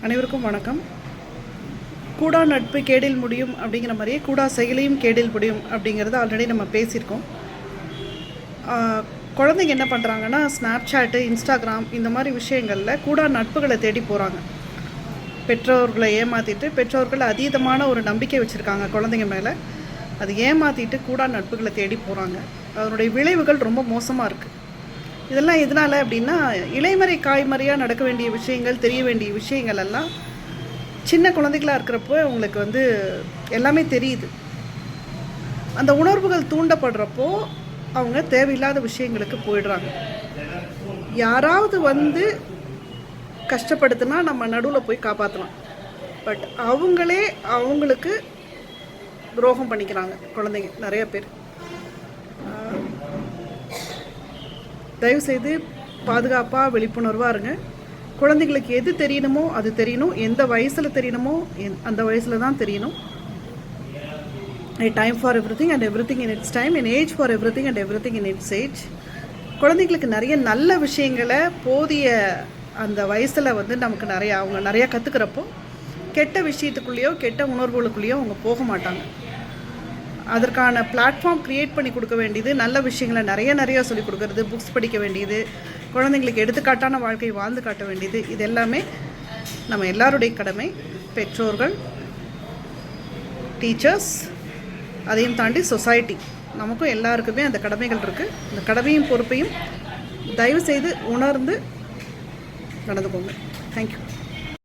அனைவருக்கும் வணக்கம். கூடா நட்பு கேடில் முடியும் அப்படிங்கிற மாதிரியே கூடா செயலியும் கேடில் முடியும் அப்படிங்கிறத ஆல்ரெடி நம்ம பேசியிருக்கோம். குழந்தைங்க என்ன பண்ணுறாங்கன்னா, ஸ்னாப்சாட்டு, இன்ஸ்டாகிராம் இந்த மாதிரி விஷயங்களில் கூடா நட்புகளை தேடி போகிறாங்க. பெற்றோர்களை ஏமாற்றிட்டு, பெற்றோர்கள் அதீதமான ஒரு நம்பிக்கை வச்சுருக்காங்க குழந்தைங்க மேலே. அது ஏமாற்றிட்டு கூடா நட்புகளை தேடி போகிறாங்க. அதனுடைய விளைவுகள் ரொம்ப மோசமாக இருக்குது. இதெல்லாம் எதனால் அப்படின்னா, இலைமறை காய்மறையாக நடக்க வேண்டிய விஷயங்கள், தெரிய வேண்டிய விஷயங்கள் எல்லாம் சின்ன குழந்தைகளாக இருக்கிறப்போ அவங்களுக்கு எல்லாமே தெரியுது. அந்த உணர்வுகள் தூண்டப்படுறப்போ அவங்க தேவையில்லாத விஷயங்களுக்கு போயிடுறாங்க. யாராவது கஷ்டப்படுத்தினா நம்ம நடுவில் போய் காப்பாற்றலாம். பட் அவங்களுக்கு துரோகம் பண்ணிக்கிறாங்க குழந்தைங்க நிறைய பேர். தயவுசெய்து பாதுகாப்பாக விழிப்புணர்வாக இருங்க. குழந்தைங்களுக்கு எது தெரியணுமோ அது தெரியணும். எந்த வயசில் தெரியணுமோ அந்த வயசில் தான் தெரியணும். A time for everything and everything in its time, an age for everything and everything in its age. குழந்தைங்களுக்கு நிறைய நல்ல விஷயங்களை போதிய அந்த வயசில் நமக்கு அவங்க நிறையா கற்றுக்கிறப்போ கெட்ட விஷயத்துக்குள்ளேயோ கெட்ட உணர்வுகளுக்குள்ளேயோ அவங்க போக மாட்டாங்க. அதற்கான பிளாட்ஃபார்ம் க்ரியேட் பண்ணி கொடுக்க வேண்டியது, நல்ல விஷயங்களை நிறைய சொல்லிக் கொடுக்கறது, புக்ஸ் படிக்க வேண்டியது, குழந்தைங்களுக்கு எடுத்துக்காட்டான வாழ்க்கையை வாழ்ந்து காட்ட வேண்டியது, இது எல்லாமே நம்ம எல்லாருடைய கடமை. பெற்றோர்கள், டீச்சர்ஸ், அதையும் தாண்டி சொசைட்டி, நமக்கும் எல்லாருக்குமே அந்த கடமைகள் இருக்குது. அந்த கடமையும் பொறுப்பையும் தயவு செய்து உணர்ந்து நடந்துக்கோங்க. தேங்க்யூ.